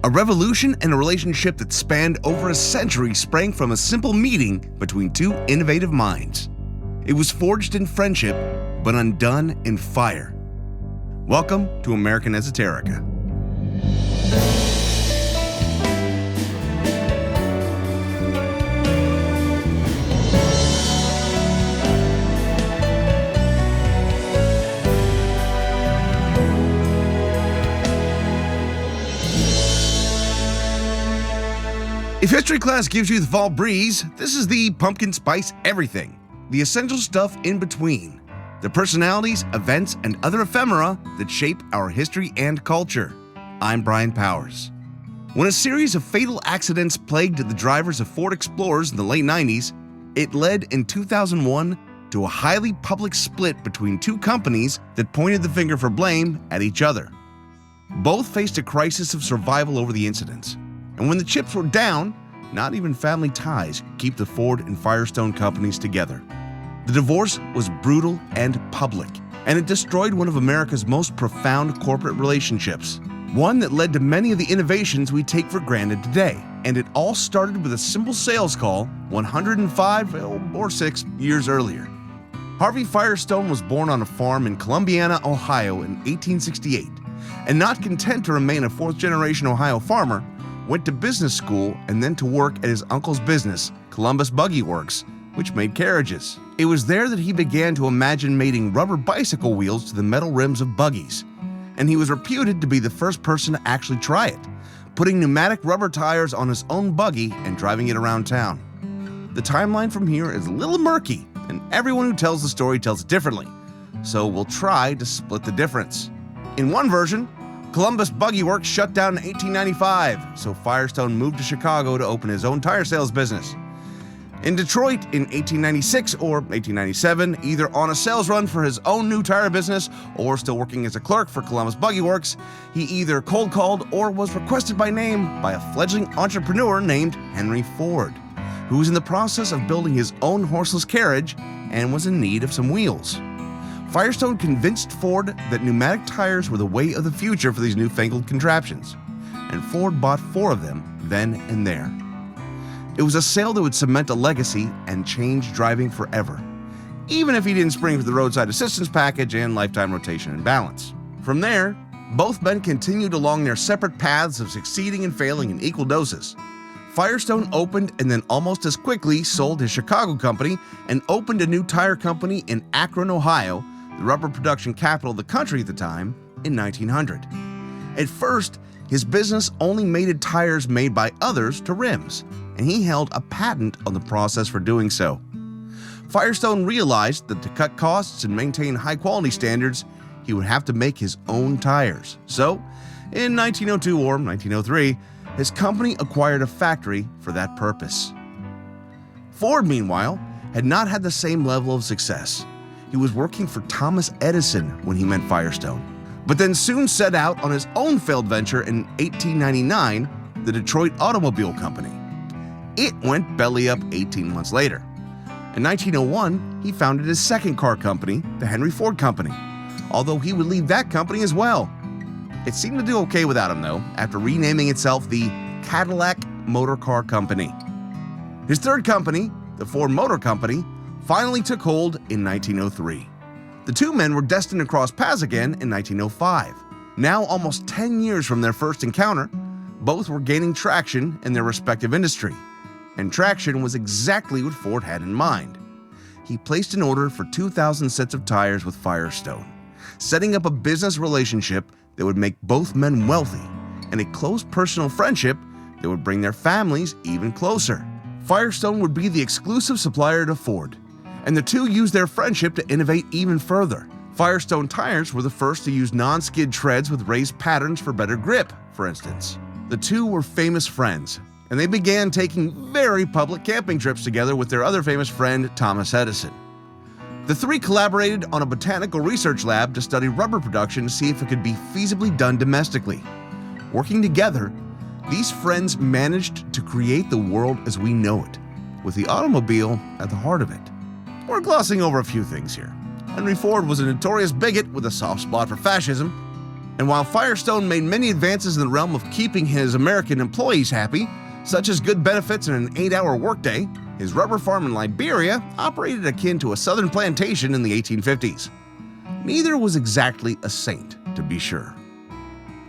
A revolution and a relationship that spanned over a century sprang from a simple meeting between two innovative minds. It was forged in friendship, but undone in fire. Welcome to American Esoterica. If history class gives you the fall breeze, this is the pumpkin spice everything, the essential stuff in between, the personalities, events, and other ephemera that shape our history and culture. I'm Brian Powers. When a series of fatal accidents plagued the drivers of Ford Explorers in the late 90s, it led in 2001 to a highly public split between two companies that pointed the finger for blame at each other. Both faced a crisis of survival over the incidents. And when the chips were down, not even family ties could keep the Ford and Firestone companies together. The divorce was brutal and public, and it destroyed one of America's most profound corporate relationships, one that led to many of the innovations we take for granted today. And it all started with a simple sales call 105 or 6 years earlier. Harvey Firestone was born on a farm in Columbiana, Ohio in 1868, and not content to remain a fourth-generation Ohio farmer, went to business school and then to work at his uncle's business, Columbus Buggy Works, which made carriages. It was there that he began to imagine mating rubber bicycle wheels to the metal rims of buggies, and he was reputed to be the first person to actually try it, putting pneumatic rubber tires on his own buggy and driving it around town. The timeline from here is a little murky, and everyone who tells the story tells it differently, so we'll try to split the difference. In one version, Columbus Buggy Works shut down in 1895, so Firestone moved to Chicago to open his own tire sales business. In Detroit in 1896 or 1897, either on a sales run for his own new tire business or still working as a clerk for Columbus Buggy Works, he either cold called or was requested by name by a fledgling entrepreneur named Henry Ford, who was in the process of building his own horseless carriage and was in need of some wheels. Firestone convinced Ford that pneumatic tires were the way of the future for these newfangled contraptions, and Ford bought 4 of them then and there. It was a sale that would cement a legacy and change driving forever, even if he didn't spring for the roadside assistance package and lifetime rotation and balance. From there, both men continued along their separate paths of succeeding and failing in equal doses. Firestone opened and then almost as quickly sold his Chicago company and opened a new tire company in Akron, Ohio, the rubber production capital of the country at the time, in 1900. At first, his business only mated tires made by others to rims, and he held a patent on the process for doing so. Firestone realized that to cut costs and maintain high-quality standards, he would have to make his own tires. So, in 1902 or 1903, his company acquired a factory for that purpose. Ford, meanwhile, had not had the same level of success. He was working for Thomas Edison when he met Firestone, but then soon set out on his own failed venture in 1899, the Detroit Automobile Company. It went belly up 18 months later. In 1901, he founded his second car company, the Henry Ford Company, although he would leave that company as well. It seemed to do okay without him, though, after renaming itself the Cadillac Motor Car Company. His third company, the Ford Motor Company, finally took hold in 1903. The two men were destined to cross paths again in 1905. Now, almost 10 years from their first encounter, both were gaining traction in their respective industry. And traction was exactly what Ford had in mind. He placed an order for 2,000 sets of tires with Firestone, setting up a business relationship that would make both men wealthy, and a close personal friendship that would bring their families even closer. Firestone would be the exclusive supplier to Ford, and the two used their friendship to innovate even further. Firestone tires were the first to use non-skid treads with raised patterns for better grip, for instance. The two were famous friends, and they began taking very public camping trips together with their other famous friend, Thomas Edison. The three collaborated on a botanical research lab to study rubber production to see if it could be feasibly done domestically. Working together, these friends managed to create the world as we know it, with the automobile at the heart of it. We're glossing over a few things here. Henry Ford was a notorious bigot with a soft spot for fascism. And while Firestone made many advances in the realm of keeping his American employees happy, such as good benefits and an 8-hour workday, his rubber farm in Liberia operated akin to a southern plantation in the 1850s. Neither was exactly a saint, to be sure.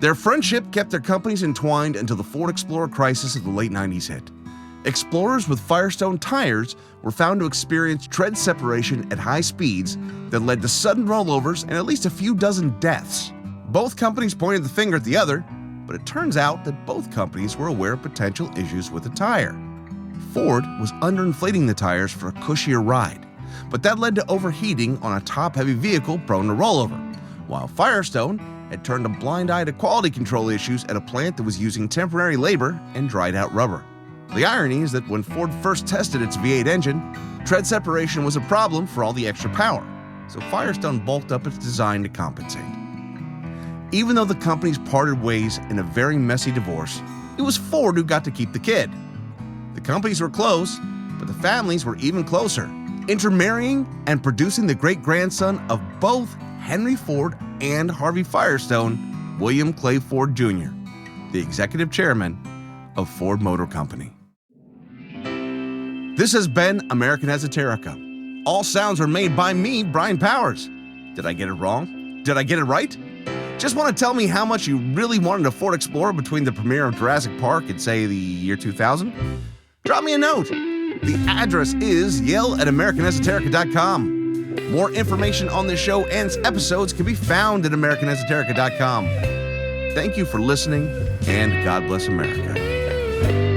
Their friendship kept their companies entwined until the Ford Explorer crisis of the late 90s hit. Explorers with Firestone tires were found to experience tread separation at high speeds that led to sudden rollovers and at least a few dozen deaths. Both companies pointed the finger at the other, but it turns out that both companies were aware of potential issues with the tire. Ford was underinflating the tires for a cushier ride, but that led to overheating on a top-heavy vehicle prone to rollover, while Firestone had turned a blind eye to quality control issues at a plant that was using temporary labor and dried-out rubber. The irony is that when Ford first tested its V8 engine, tread separation was a problem for all the extra power, so Firestone bulked up its design to compensate. Even though the companies parted ways in a very messy divorce, it was Ford who got to keep the kid. The companies were close, but the families were even closer, intermarrying and producing the great-grandson of both Henry Ford and Harvey Firestone, William Clay Ford Jr., the executive chairman of Ford Motor Company. This has been American Esoterica. All sounds are made by me, Brian Powers. Did I get it wrong? Did I get it right? Just want to tell me how much you really wanted a Ford Explorer between the premiere of Jurassic Park and, say, the year 2000? Drop me a note. The address is yell@americanesoterica.com. More information on this show and its episodes can be found at americanesoterica.com. Thank you for listening, and God bless America.